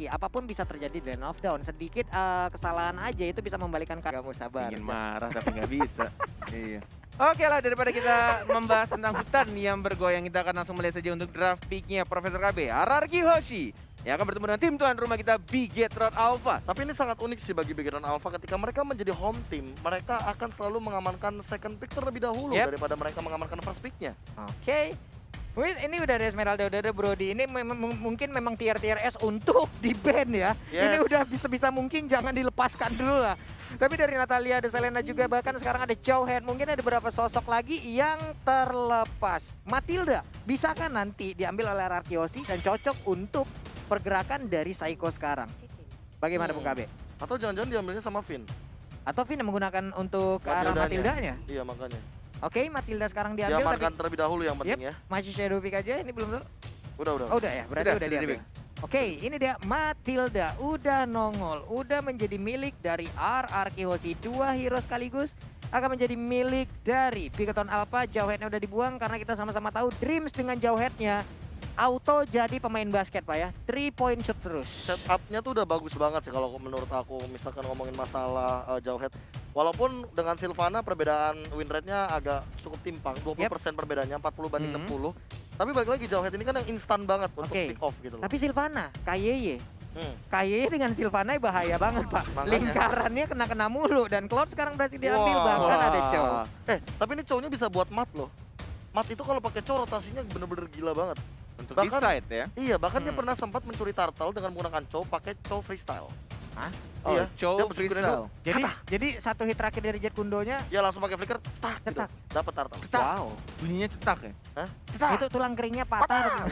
lagi. Apapun bisa terjadi di Land of Dawn. Sedikit kesalahan aja itu bisa membalikan kamu sabar. Ingin marah tapi nggak bisa. Iya. Oke lah, daripada kita membahas tentang hutan yang bergoyang, kita akan langsung melihat saja untuk draft picknya Profesor KB, Ararki Hoshi, yang akan bertemu dengan tim tuan rumah kita, Bigetron Alpha. Tapi ini sangat unik sih bagi Bigetron Alpha, ketika mereka menjadi home team, mereka akan selalu mengamankan second pick terlebih dahulu daripada mereka mengamankan first picknya. Oke. Wih, ini udah ada Esmeralda, udah ada Brody. Ini mungkin memang tier S untuk di band ya. Ini udah bisa mungkin jangan dilepaskan dulu lah. Tapi dari Natalia, ada Selena juga, bahkan sekarang ada Chowhead. Mungkin ada beberapa sosok lagi yang terlepas. Matilda, bisakah nanti diambil oleh Ararki Hoshi dan cocok untuk pergerakan dari Saiko sekarang? Bagaimana Bung KB? Atau jangan-jangan diambilnya sama Finn? Atau Vin yang menggunakan untuk ke arah Matildanya? Iya, makanya. Oke, Matilda sekarang diambil, diamankan terlebih dahulu yang penting ya. Masih shadow pick aja, ini belum tuh? Udah. Oh, udah ya, berarti udah diambil. Oke, ini dia Matilda, udah nongol, udah menjadi milik dari Ararki Hoshi. 2 hero sekaligus akan menjadi milik dari Bigetron Alpha. Jauheadnya udah dibuang karena kita sama-sama tahu Dreams dengan Jauheadnya auto jadi pemain basket Pak ya. 3 point shoot terus. Setupnya tuh udah bagus banget sih kalau menurut aku, misalkan ngomongin masalah Jauhead. Walaupun dengan Sylvana perbedaan win rate-nya agak cukup timpang, 20% perbedaannya, 40 banding 60. Tapi balik lagi Jauhead ini kan yang instan banget untuk pick off gitu loh. Tapi Sylvana, KYY. KYY dengan Sylvana bahaya banget Pak. Lingkarannya kena-kena mulu dan Cloud sekarang berhasil diambil, bahkan ada Chow. Tapi ini Chow-nya bisa buat mat loh. Mat itu kalau pakai Chow rotasinya bener-bener gila banget. Untuk decide ya? Iya, bahkan dia pernah sempat mencuri turtle dengan menggunakan Chow pakai Chow freestyle. Hah? Iya, Chow freestyle. Jadi satu hit terakhir dari Jet Kundonya, ya langsung pakai flicker, cetak gitu. Dapat turtle. Wow, bunyinya cetak ya? Hah? Cetak. Itu tulang keringnya patah.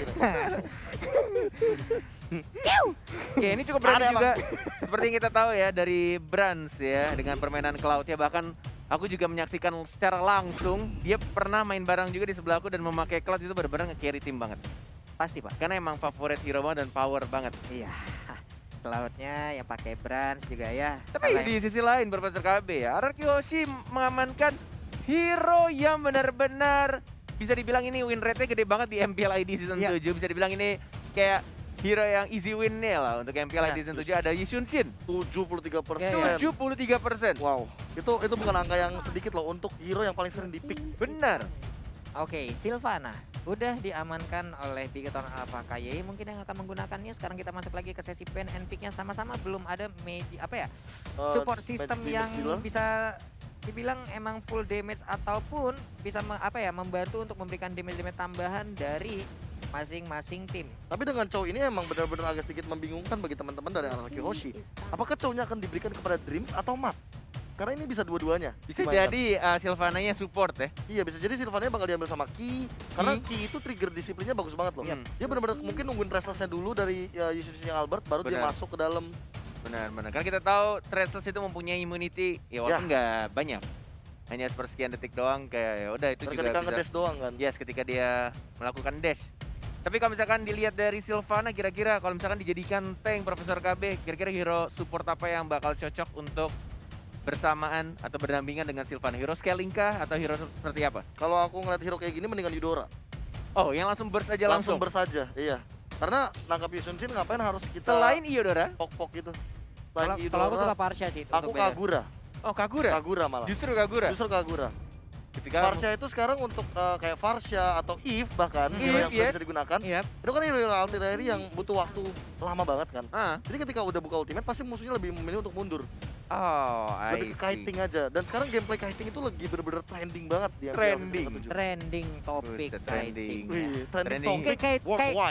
Oke, ini cukup berarti juga seperti yang kita tahu ya dari Brands ya dengan permainan Cloud ya, bahkan aku juga menyaksikan secara langsung dia pernah main bareng juga di sebelahku dan memakai Cloud itu benar-benar nge-carry tim banget. Pasti Pak. Karena emang favorit hero banget dan power banget. Iya. Cloud-nya yang pakai Brands juga ya. Tapi di sisi lain Profesor KB ya, Ararki Hoshi mengamankan hero yang benar-benar bisa dibilang ini win rate-nya gede banget di MPL ID Season 7. Bisa dibilang ini kayak hero yang easy win-nya lah untuk MPL ID Season 7 ada Yishun Shin. 73%. 73%. Wow, itu bukan angka yang sedikit loh untuk hero yang paling sering di-pick. Benar. Oke, Sylvana udah diamankan oleh Bigetron Alpha. KYY mungkin yang akan menggunakannya. Sekarang kita masuk lagi ke sesi ban and pick-nya sama-sama. Belum ada support system yang bisa dibilang emang full damage ataupun bisa membantu untuk memberikan damage tambahan dari masing-masing tim. Tapi dengan Chow ini emang benar-benar agak sedikit membingungkan bagi teman-teman dari Ararki Hoshi. Apakah Chow-nya akan diberikan kepada Dreams atau Mat? Karena ini bisa dua-duanya. Bisa jadi Sylvana-nya support ya. Iya, bisa jadi Sylvana bakal diambil sama Ki. Karena Ki itu trigger disiplinnya bagus banget loh. Dia benar-benar mungkin nungguin Restless-nya dulu dari Yusuf Albert, baru dia masuk ke dalam. Benar. Karena kita tahu Restless itu mempunyai immunity, ya walaupun nggak banyak. Hanya sepersekian detik doang, kayak ya udah itu juga ketika nge-dash doang kan. Yes, ketika dia melakukan dash. Tapi kalau misalkan dilihat dari Sylvana, kira-kira kalau misalkan dijadikan tank Profesor KB, kira-kira hero support apa yang bakal cocok untuk bersamaan atau berdampingan dengan Sylvana? Hero scaling kah atau hero seperti apa? Kalau aku ngeliat hero kayak gini mendingan Eudora. Oh, yang langsung burst aja langsung? Burst aja, iya. Karena nangkap Yishun Shin ngapain harus kita selain Eudora? Pok-pok gitu. Kalau aku tuh Parsha sih. Aku Kagura. Oh, Kagura? Kagura malah. Justru Kagura? Varsha itu sekarang untuk kayak Varsha atau Eve bahkan yang sudah bisa digunakan. Itu kan hero artillery yang butuh waktu lama banget kan. Jadi ketika udah buka ultimate pasti musuhnya lebih memilih untuk mundur. Oh, lebih ke kiting aja. Dan sekarang gameplay kiting itu lagi bener-bener trending banget dia. Trending topik kiting. Trending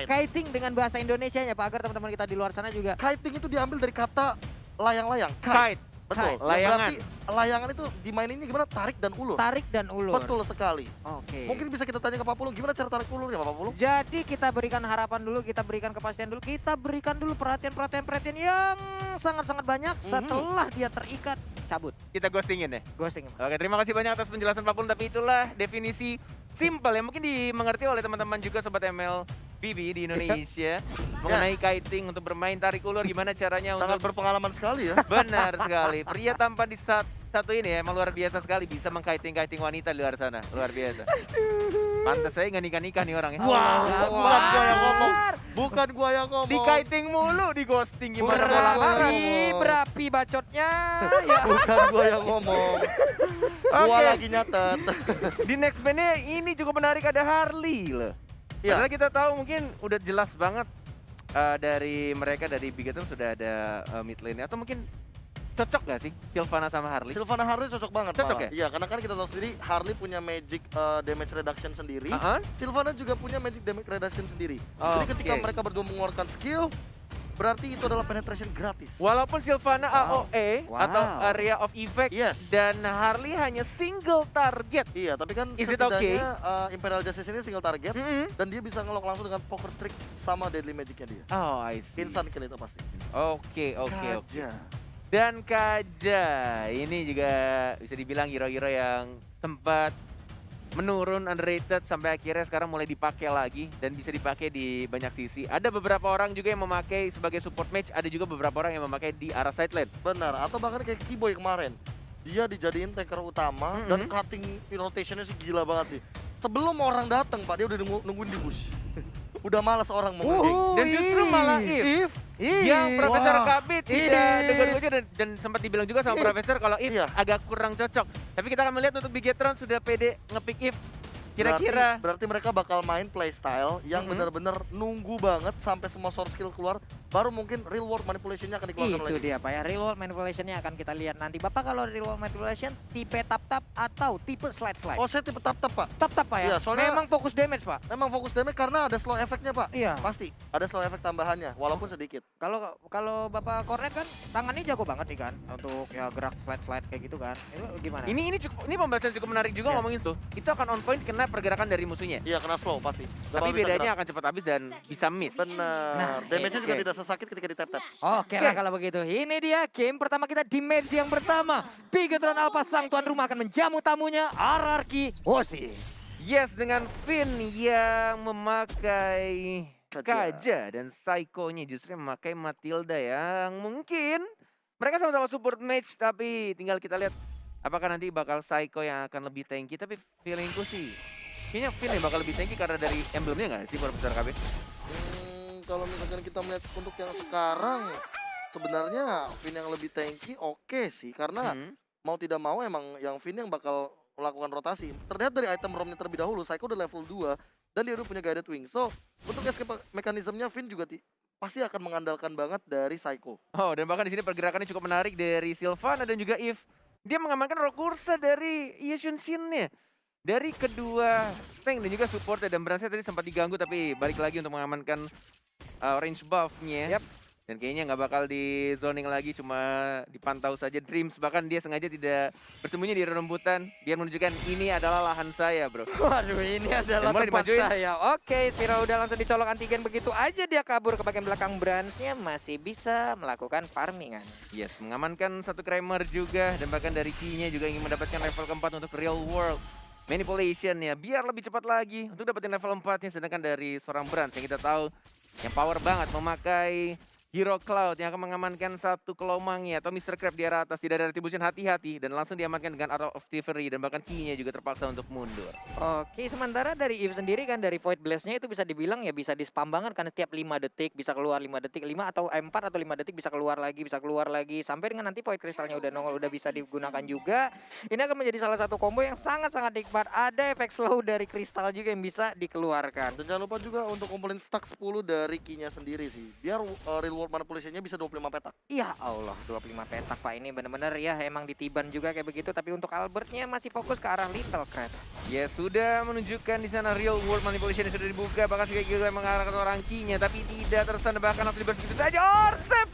kiting dengan bahasa Indonesianya Pak, agar teman-teman kita di luar sana juga. Kiting itu diambil dari kata layang-layang. Kite. Betul. Layangan. Berarti layangan itu dimainin gimana? Tarik dan ulur. Betul sekali. Oke. Mungkin bisa kita tanya ke Pak Pulung, gimana cara tarik ulurnya Pak Pulung? Jadi kita berikan harapan dulu, kita berikan kepastian dulu, kita berikan dulu perhatian yang sangat-sangat banyak. Setelah dia terikat, cabut. Kita ghostingin ya? Ghosting. Oke, terima kasih banyak atas penjelasan Pak Pulung, tapi itulah definisi simple yang mungkin dimengerti oleh teman-teman juga Sobat ML BB di Indonesia mengenai kiting untuk bermain tarik ulur, gimana caranya sangat berpengalaman sekali ya. Benar sekali. Pria tanpa di satu ini ya, emang luar biasa sekali bisa mengkiting-kiting wanita di luar sana. Luar biasa. Pantes saya nggak nikah-nikah nih orang ya. Wah, bukan gua yang ngomong. Akbar. Bukan gua yang ngomong. Di kiting mulu, di ghosting gimana gua Berapi. lamaran. Berapi bacotnya. Ya. Bukan gua yang ngomong. Gua Oke. lagi nyatet. Di next bandnya ini cukup menarik, ada Harley loh. Iya. Padahal kita tahu mungkin udah jelas banget dari mereka dari Bigetron sudah ada mid lane atau mungkin cocok gak sih Sylvana sama Harley? Sylvana Harley cocok banget. Cocok malah. ya? Iya, karena kan kita tahu sendiri Harley punya magic damage reduction sendiri. Heeh. Sylvana juga punya magic damage reduction sendiri. Jadi ketika Oke. mereka berdua mengeluarkan skill, berarti itu adalah penetration gratis. Walaupun Sylvana Wow. AOE atau Wow. area of effect Yes. dan Harley hanya single target. Iya, tapi kan Is it okay? setidaknya Imperial Justice ini single target Mm-mm. dan dia bisa ngelok langsung dengan poker trick sama deadly magicnya dia. Oh, I see. Instant kill itu pasti. Oke. Kaja. Dan Kaja, ini juga bisa dibilang hero-hero yang sempat menurun underrated sampai akhirnya sekarang mulai dipakai lagi dan bisa dipakai di banyak sisi. Ada beberapa orang juga yang memakai sebagai support match, ada juga beberapa orang yang memakai di arah side lane. Benar, atau bahkan kayak Keyboy kemarin. Dia dijadiin tanker utama dan Mm-mm. cutting rotationnya sih gila banget sih. Sebelum orang datang, Pak, dia udah nungguin di bush. Udah malas orang mau ngegeng. Dan justru malah If yang Profesor KB tidak dengar-dengar dan sempat dibilang juga sama Profesor kalau If Iya. agak kurang cocok. Tapi kita akan melihat untuk Bigetron sudah pede nge-pick If. Kira-kira berarti mereka bakal main playstyle yang Mhm. benar-benar nunggu banget sampai semua source skill keluar, baru mungkin real world manipulationnya akan dikeluarkan Itu lagi. dia Pak ya, real world manipulationnya akan kita lihat nanti. Bapak kalau real world manipulation tipe tap-tap atau tipe slide-slide? Oh, saya tipe tap-tap, Pak. Tap-tap Pak ya? Iya, soalnya- Memang fokus damage Pak? Memang fokus damage karena ada slow efeknya, Pak. Iya. Pasti ada slow efek tambahannya, walaupun sedikit. Kalau Bapak Cornet kan tangannya jago banget nih kan untuk ya gerak slide-slide kayak gitu kan. Itu gimana? ini pembahasan cukup menarik juga Iya. ngomongin tuh. Itu akan on point kena pergerakan dari musuhnya. Iya, kena slow pasti. Tapi bedanya akan cepat habis dan bisa miss. benar. Nah, Damage-nya juga oke. tidak sesakit ketika di tap-tap. Oke lah kalau begitu. Ini dia game pertama kita di match yang pertama. Bigetron Alpha sang tuan rumah akan menjamu tamunya RRQ Osi. Yes, dengan Finn yang memakai Kaja. Kaja dan Psycho-nya justru memakai Matilda yang mungkin mereka sama-sama support match tapi tinggal kita lihat apakah nanti bakal Psycho yang akan lebih tanky, tapi feelingku sih kayaknya Finn yang bakal lebih tanky karena dari emblemnya nggak sih Profesor KB? Kalau misalkan kita melihat untuk yang sekarang, sebenarnya Finn yang lebih tanky oke sih, karena Hmm. mau tidak mau emang yang Finn yang bakal melakukan rotasi. Terlihat dari item ROM-nya terlebih dahulu, Psycho udah level 2 dan dia udah punya guided wing. So, untuk escape mekanismenya Finn juga pasti akan mengandalkan banget dari Psycho. Oh, dan bahkan di sini pergerakannya cukup menarik dari Sylvana dan juga If. Dia mengamankan Rokursa dari Yeshun Shin-nya. Dari kedua tank dan juga support dan Bransnya tadi sempat diganggu tapi balik lagi untuk mengamankan range buff-nya. Yap. Dan kayaknya nggak bakal di zoning lagi, cuma dipantau saja Dreams. Bahkan dia sengaja tidak bersembunyi di rembutan. Biar menunjukkan ini adalah lahan saya, bro. Waduh, ini adalah Dan mulai tempat dimajuin. saya. Oke, Spira udah langsung dicolok antigen begitu aja dia kabur ke bagian belakang Bransnya masih bisa melakukan farmingan. Yes, mengamankan satu Kramer juga. Dan bahkan dari Key-nya juga ingin mendapatkan level keempat untuk real world manipulation ya. Biar lebih cepat lagi untuk dapetin level 4-nya. Sedangkan dari seorang Brans yang kita tahu yang power banget memakai Hero Cloud yang akan mengamankan satu kelomangnya atau Mr. Crab di arah atas, tidak ada retribution, hati-hati dan langsung diamankan dengan Art of Thievery dan bahkan Key-nya juga terpaksa untuk mundur. Oke, sementara dari Eve sendiri kan dari Void Blast-nya itu bisa dibilang ya bisa di-spam banget karena setiap 5 detik bisa keluar 5 detik, 5 atau 4 atau 5 detik bisa keluar lagi sampai dengan nanti Void Crystal-nya udah nongol udah bisa digunakan juga. Ini akan menjadi salah satu combo yang sangat-sangat nikmat. Ada efek slow dari kristal juga yang bisa dikeluarkan. Dan jangan lupa juga untuk kumpulin stack 10 dari Key-nya sendiri sih. Biar real world manipulation-nya bisa 25 petak. Ya Allah, 25 petak Pak, ini bener-bener ya emang ditiban juga kayak begitu. Tapi untuk Albertnya masih fokus ke arah Little Crab. Ya sudah menunjukkan di sana real world manipulation yang sudah dibuka, bahkan juga mengarahkan orang Key-nya tapi tidak tertanda bahkan harus diberi begitu saja. Or7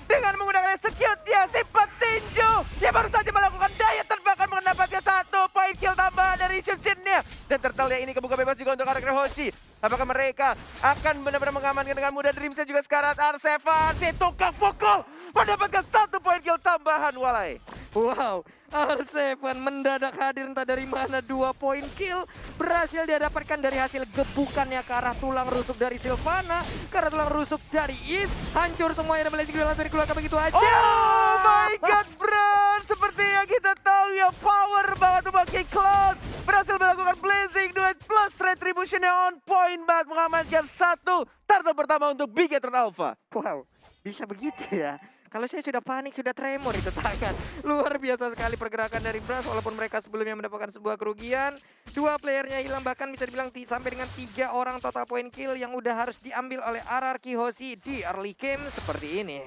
dengan menggunakan execute dia simpan tinju. Dia baru saja melakukan daya terbakar mendapatkan satu poin kill tambahan dari Shin-nya. Dan tertalnya ini kebuka bebas juga untuk RRQ Hoshi. Apakah mereka akan benar-benar mengamankan dengan mudah? Dreamsnya juga sekarang R7 si tukang pukul mendapatkan satu poin kill tambahan walai. Wow, R7 mendadak hadir entah dari mana 2 poin kill berhasil dia dapatkan dari hasil gebukannya ke arah tulang rusuk dari Sylvana, ke arah tulang rusuk dari Eve. Hancur semuanya dan Blazing Duel langsung dikeluarkan begitu aja. Oh my god, bro! Seperti yang kita tahu ya, power banget memakai Cloud. berhasil melakukan blazing 2 plus retribution-nya on point banget mengamankan satu turtle pertama untuk Bigetron Alpha. Wow, bisa begitu ya. Kalau saya sudah panik, sudah tremor itu tangan. Luar biasa sekali pergerakan dari Brass walaupun mereka sebelumnya mendapatkan sebuah kerugian. Dua playernya hilang, bahkan bisa dibilang sampai dengan 3 orang total point kill yang udah harus diambil oleh RRQ Hoshi di early game seperti ini.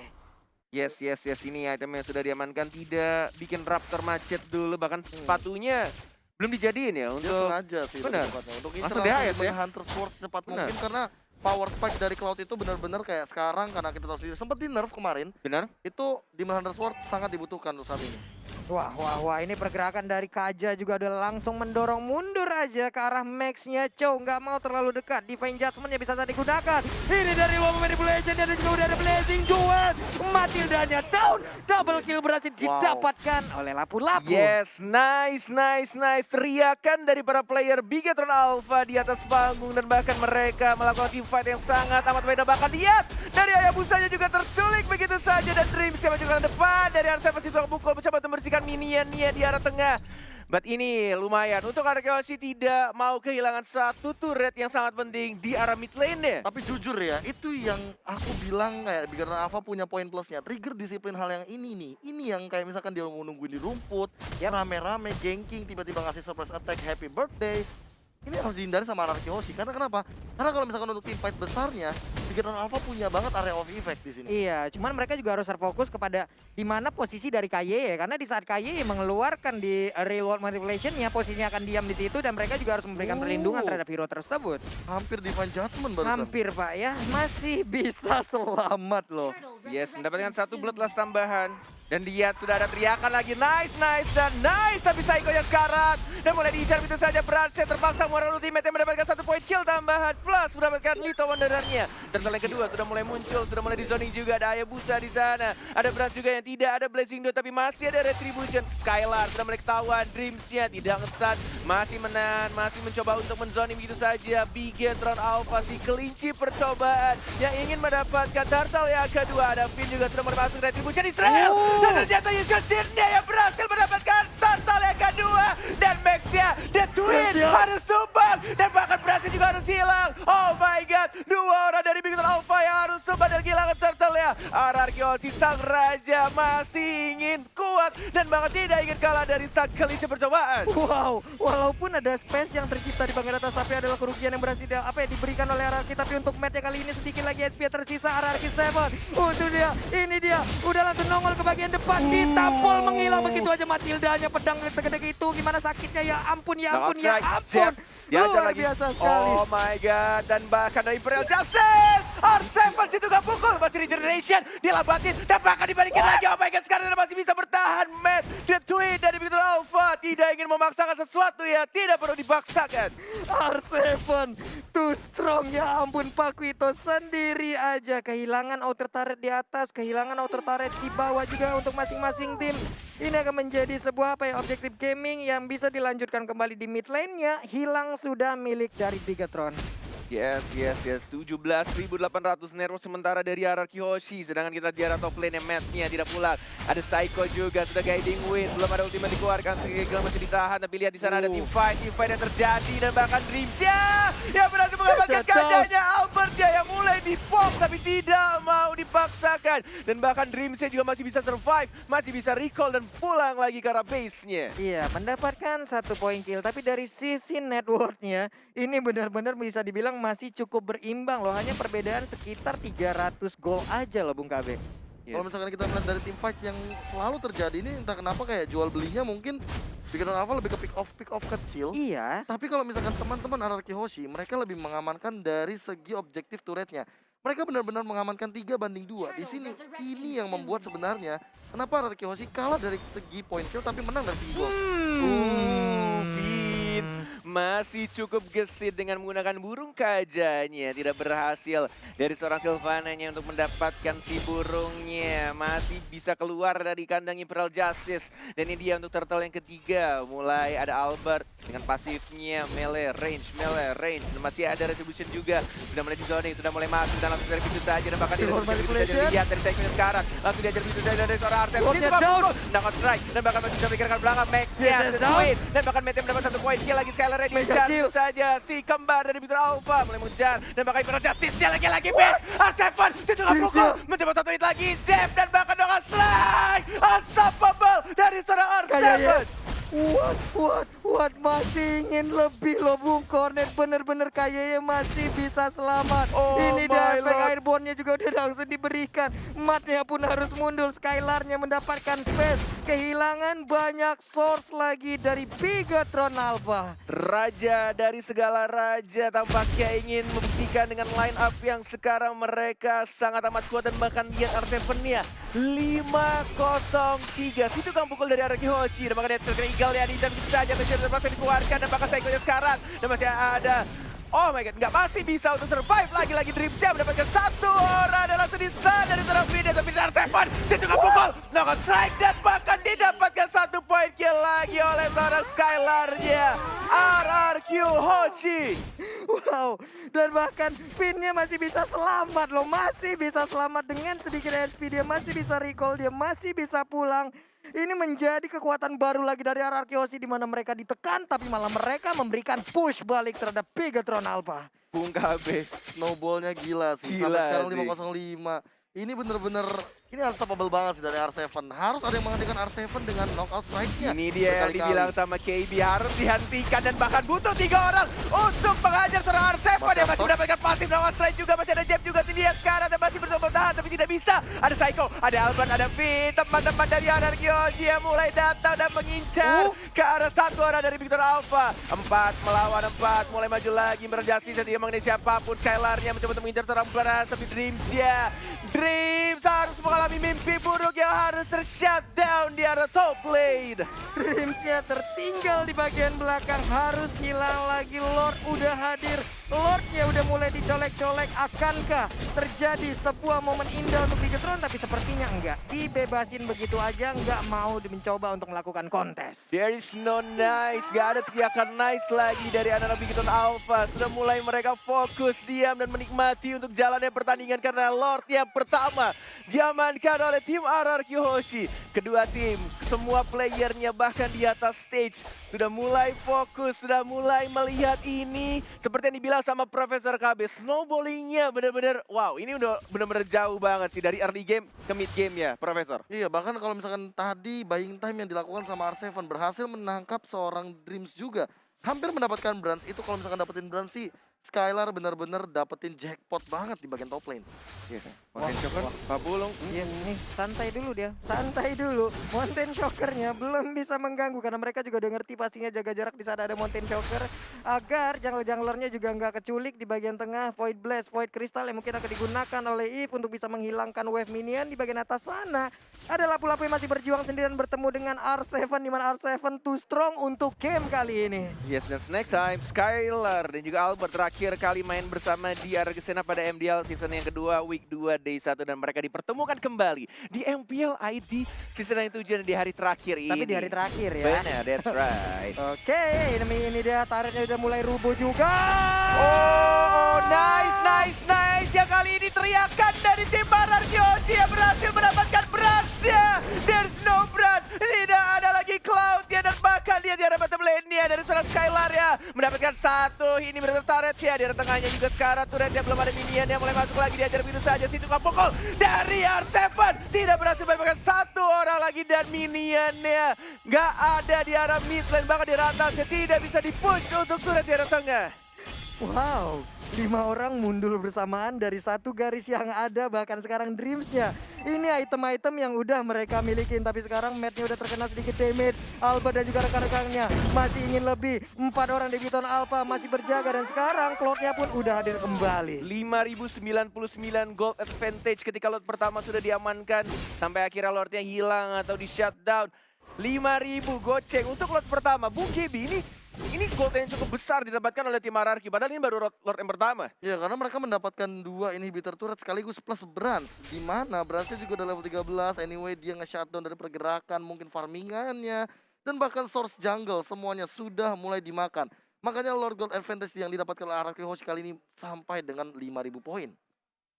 Yes, ini item yang sudah diamankan tidak bikin Raptor macet dulu, bahkan sepatunya belum dijadiin ya Dia untuk sengaja sih benar. tepatnya untuk Langsung interaksi DHS ya? dengan Hunter Sword secepat Benar. mungkin karena power spike dari Cloud itu benar-benar kayak sekarang karena kita tahu sendiri sempat di nerf kemarin benar. itu Demon Hunter Sword sangat dibutuhkan untuk saat ini. Wah, ini pergerakan dari Kaja juga udah langsung mendorong mundur aja ke arah Max-nya. Chow nggak mau terlalu dekat. Divine Judgment-nya bisa saja digunakan. Ini dari Woman Manipulation dan juga udah ada Blazing Duel. Matildanya down. Double kill berhasil didapatkan oleh Lapu-Lapu. Yes, nice. Teriakan dari para player Bigetron Alpha di atas panggung dan bahkan mereka melakukan teamfight yang sangat amat beda. Bahkan lihat dari Hayabusanya juga terculik begitu saja dan Dreams yang maju ke depan dari R7 itu pukul mencoba untuk membersihkan minionnya di arah tengah. But ini lumayan untuk RRQ Hoshi tidak mau kehilangan satu turret yang sangat penting di arah mid lane-nya. Tapi jujur ya, itu yang aku bilang kayak Bigetron Alpha punya poin plusnya. Trigger disiplin hal yang ini nih. Ini yang kayak misalkan dia mau nungguin di rumput, ya rame-rame, ganking, tiba-tiba ngasih surprise attack, happy birthday. Ini harus dihindari sama RRQ Hoshi. Karena kenapa? Karena kalau misalkan untuk team fight besarnya, Bigetron Alpha punya banget area of effect di sini. Iya, cuman mereka juga harus terfokus kepada di mana posisi dari KYE, karena di saat KYE mengeluarkan di real world manipulation-nya, posisinya akan diam di situ dan mereka juga harus memberikan perlindungan terhadap hero tersebut. Hampir Divine Judgment barusan. Hampir Pak ya, masih bisa selamat loh. Yes, mendapatkan satu bloodlust tambahan. Dan lihat sudah ada teriakan lagi, nice, tapi Psycho-nya sekarat. Dan mulai diincar begitu saja, Brandset terpaksa mengeluarkan ultimate yang mendapatkan 1 point kill tambahan. Plus mendapatkan Lito Wanderer-nya. Dan yang kedua sudah mulai muncul, sudah mulai di zoning juga. Ada Hayabusa di sana. Ada Brand juga yang tidak ada Blazing Duel, tapi masih ada Retribution. Skylar sudah mulai ketahuan, Dreams-nya tidak nge-stun. Masih menahan, masih mencoba untuk menzoning begitu saja. Bigetron Alpha si kelinci percobaan yang ingin mendapatkan turtle yang kedua. Ada Finn juga sudah mulai masuk Retribution Israel. Dan ternyata Yusuf-Nya yang berhasil mendapatkan turtle yang kedua. Dan Max-nya, The Twin harus tumbang. Dan bahkan berhasil juga harus hilang. Oh my god, 2 orang dari Bigetron Alpha yang harus tumbang dan kehilangan turtle-nya. RRQ Hoshi sang raja masih ingin kuat dan bahkan tidak ingin kalah dari sang kelinci percobaan. Wow, walaupun ada space yang tercipta di bagian atas, tapi adalah kerugian yang berhasil diberikan oleh RRQ. Tapi untuk match kali ini sedikit lagi HP tersisa RRQ 7. Untuk dia, ini dia, udah langsung nongol ke bagian depan, ditampol menghilang begitu aja Matildanya, pedang segede itu, gimana sakitnya, ya ampun. Diajar Luar lagi. biasa sekali. Oh my god, dan bahkan dari Imperial Justice, R7 situ gak pukul, masih Regeneration, dilambatin, dan bahkan dibalikin lagi. Oh my god, sekarang dia masih bisa bertahan, Matt. The Twin dari Bigetron Alpha tidak ingin memaksakan sesuatu ya, tidak perlu dipaksakan. R7 too strong, ya ampun. Pakuito sendiri aja kehilangan outer turret di atas, kehilangan outer turret di bawah juga untuk masing-masing tim. Ini akan menjadi sebuah objektif gaming yang bisa dilanjutkan kembali di mid lane-nya, hilang sudah milik dari Bigetron. Yes. 17.800 nervo sementara dari RRQ Hoshi. Sedangkan kita di arah top lane yang match-nya tidak pulang. Ada Psycho juga, sudah guiding win. Belum ada ultimate dikeluarkan, Sigel masih ditahan. Tapi lihat di sana ada team fight yang terjadi. Dan bahkan Dreams-nya yang berhasil mengamankan kacanya. Albert-nya yang mulai di-pop tapi tidak mau dipaksakan. Dan bahkan Dreams-nya juga masih bisa survive, masih bisa recall dan pulang lagi ke arah base-nya. Iya, mendapatkan 1 point kill. Tapi dari sisi net worth-nya, ini benar-benar bisa dibilang masih cukup berimbang loh. Hanya perbedaan sekitar 300 gol aja loh Bung KB. Kalau misalkan kita melihat dari team fight yang selalu terjadi ini entah kenapa kayak jual belinya mungkin Bigetron Alpha lebih ke pick off kecil. Iya. Tapi kalau misalkan teman-teman RRQ Hoshi, mereka lebih mengamankan dari segi objektif turretnya. Mereka benar-benar mengamankan 3-2. Di sini ini yang membuat sebenarnya kenapa RRQ Hoshi kalah dari segi point kill tapi menang dari segi gol. Vin masih cukup gesit dengan menggunakan burung kajanya. Tidak berhasil dari seorang Sylvananya untuk mendapatkan si burungnya. Masih bisa keluar dari kandang Imperial Justice. Dan ini dia untuk turtle yang ketiga. Mulai ada Albert dengan pasifnya melee range. Dan masih ada Retribution juga. Sudah mulai di zoning, sudah mulai masuk dan langsung dari pintu saja. Dan bahkan bisa dilihat dari segmen sekarang. Langsung diajar pintu saja dari seorang Artem. Dapat strike dan bahkan masih bisa pikirkan belakang Max-nya. Dan bahkan Mete mendapat 1 poin. Kill lagi Skylar ready mengejar saja si kembar dari Victor Alpha mulai mengejar dan bahkan Imperial Justice-nya lagi base. R7 situ nggak pukul mencoba 1 hit lagi Zep dan bahkan dengan strike unstoppable dari seorang R7. What masih ingin lebih loh Bung Cornet, bener-bener kayaknya masih bisa selamat. Ini dia efek airborne-nya juga udah langsung diberikan. Matnya pun harus mundur, Skylar-nya mendapatkan space. Kehilangan banyak source lagi dari Bigatron Alpha. Raja dari segala raja tampaknya ingin membuktikan dengan line up yang sekarang mereka sangat amat kuat dan bahkan lihat R7-nya 5-0-3. Situ kan pukul dari Araki Hoshi dan bahkan dia Eagle ya dan bisa saja terpaksa dikeluarkan dan bahkan Psycho-nya sekarang dan masih ada. Oh my god, nggak masih bisa untuk survive lagi Dreamsia mendapatkan 1 orang dan langsung di-stun dari seorang Vida tapi R7 situ nggak pukul, nggak strike dan bahkan didapatkan 1 poin kill lagi oleh seorang Skylar-nya RRQ Hoshi. Wow, dan bahkan Pinnya masih bisa selamat loh, masih bisa selamat dengan sedikit SP, dia masih bisa recall, dia masih bisa pulang. Ini menjadi kekuatan baru lagi dari RRQ Hoshi di mana mereka ditekan tapi malah mereka memberikan push balik terhadap Bigatron Alpha. Bung KB, snowballnya gila sih. Sampai sekarang 505. Ini bener-bener, ini unstoppable banget sih dari R7. Harus ada yang menghentikan R7 dengan knockout strike-nya. Ini dia yang dibilang sama KB harus dihentikan dan bahkan butuh 3 orang untuk mengajar seorang R7. Dia masih mendapatkan pasif knockout strike juga, masih ada Jeb juga dia sekarang dan masih bersama bertahan tapi tidak bisa. Ada Psycho, ada Albert, ada V, teman-teman dari RRQ Hoshi yang mulai datang dan mengincar ke arah 1 orang dari Victor Alpha. 4 melawan 4, mulai maju lagi berjasi dia mengenai siapapun. Skylar-nya mencoba untuk mengincar seorang peran tapi Dreams-nya. Dreams harus mengalami mimpi buruk yang harus ter-shutdown di arah top lane. Dreams-nya tertinggal di bagian belakang, harus hilang lagi. Lord udah hadir, Lord-nya udah mulai dicolek-colek. Akankah terjadi sebuah momen indah untuk Bigatron? Tapi sepertinya enggak, dibebasin begitu aja, enggak mau mencoba untuk melakukan kontes. There is no nice, gak ada teriakan nice lagi dari anak-anak Bigatron Alpha. Sudah mulai mereka fokus, diam dan menikmati untuk jalannya pertandingan karena Lord yang pertama diamankan oleh tim RRQ Hoshi. Kedua tim, semua playernya bahkan di atas stage sudah mulai fokus, sudah mulai melihat ini. Seperti yang dibilang sama Profesor KB, snowballingnya benar-benar wow, ini udah benar-benar jauh banget sih dari early game ke mid game ya, Profesor. Iya, bahkan kalau misalkan tadi buying time yang dilakukan sama R7 berhasil menangkap seorang Dreams juga. Hampir mendapatkan bronze, itu kalau misalkan dapetin bronze sih Skylar benar-benar dapetin jackpot banget di bagian top lane. Yes. Mountain Shocker, Pak Pulung. Iya nih, santai dulu dia, santai dulu. Mountain Shocker-nya belum bisa mengganggu karena mereka juga udah ngerti pastinya jaga jarak di saat ada Mountain Shocker agar jungler-junglernya juga nggak keculik di bagian tengah. Void Blast, Void Crystal yang mungkin akan digunakan oleh Eve untuk bisa menghilangkan wave minion di bagian atas sana. Ada lapu-lapu yang masih berjuang sendirian bertemu dengan R7 di mana R7 too strong untuk game kali ini. Yes, dan next time Skylar dan juga Albert terakhir kali main bersama di Argentina pada MDL season yang kedua, week 2, day 1 dan mereka dipertemukan kembali di MPL ID season yang 7 di hari terakhir ini. Tapi di hari terakhir ya. Benar, that's right. Oke, ini dia turretnya udah mulai rubuh juga. Oh, nice. Yang kali ini teriakan dari tim RRQ Hoshi yang berhasil mendapatkan berasnya. There's no brand, tidak ada lagi Cloud ya dan bahkan dia di arah bottom lane-nya dari seorang Skylar ya. Mendapatkan 1, ini berarti turret ya. Di arah tengahnya juga sekarang turretnya belum ada minion yang mulai masuk lagi, diajar begitu saja. Situ nggak pukul dari R7, tidak berhasil mendapatkan 1 orang lagi dan minionnya nggak ada di arah mid lane, bahkan di atas tidak bisa di-push untuk turret di arah tengah. Wow, 5 orang mundur bersamaan dari satu garis yang ada, bahkan sekarang Dreams-nya. Ini item-item yang udah mereka milikin, tapi sekarang Matt-nya udah terkena sedikit damage. Alba dan juga rekan-rekannya masih ingin lebih. 4 orang di Bigatron Alpha masih berjaga dan sekarang Cloud-nya pun udah hadir kembali. 5.099 gold advantage ketika Lord pertama sudah diamankan. Sampai akhirnya Lordnya hilang atau di shutdown. 5.000 goceng untuk Lord pertama. Bung KB ini ini gold yang cukup besar didapatkan oleh tim RRQ. Padahal ini baru Lord yang pertama. Ya karena mereka mendapatkan 2 inhibitor turret sekaligus plus Brans. Di mana Bransnya juga udah level 13. Anyway dia nge-shutdown dari pergerakan, mungkin farmingannya, dan bahkan source jungle semuanya sudah mulai dimakan. Makanya Lord Gold advantage yang didapatkan oleh RRQ Host kali ini sampai dengan 5.000 poin.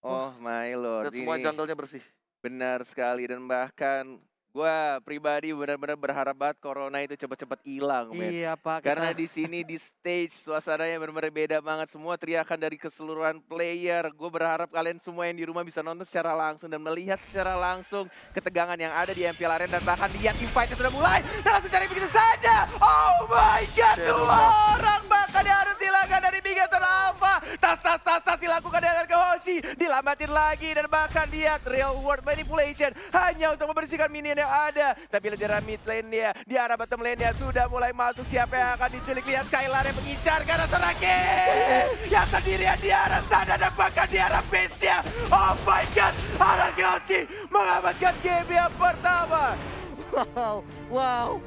Oh my lord, Dan semua ini jungle-nya bersih. benar sekali. Dan bahkan gua pribadi benar-benar berharap banget corona itu cepat-cepat hilang, men. Iya Pak. Karena di sini di stage suasananya benar-benar beda banget. Semua teriakan dari keseluruhan player. Gue berharap kalian semua yang di rumah bisa nonton secara langsung dan melihat secara langsung ketegangan yang ada di MPL Arena. Dan bahkan lihat team fight-nya sudah mulai. Dan langsung cari begitu saja. Oh my god, dua orang bahkan yang harus dilakukan dari Bigaton Alpha. Tas dilakukan dengan Hoshi. Dilambatin lagi dan bahkan lihat real world manipulation hanya untuk membersihkan minion yang ada. Tapi lihat dari mid lane dia, di arah bottom lane dia sudah mulai masuk. Siapa yang akan diculik? Lihat Skylar yang mengincar ke arah terakhir. Yang sendirian di arah sana dan bahkan di arah base-nya. Oh my god, RRQ Hoshi mengamankan game yang pertama. Wow.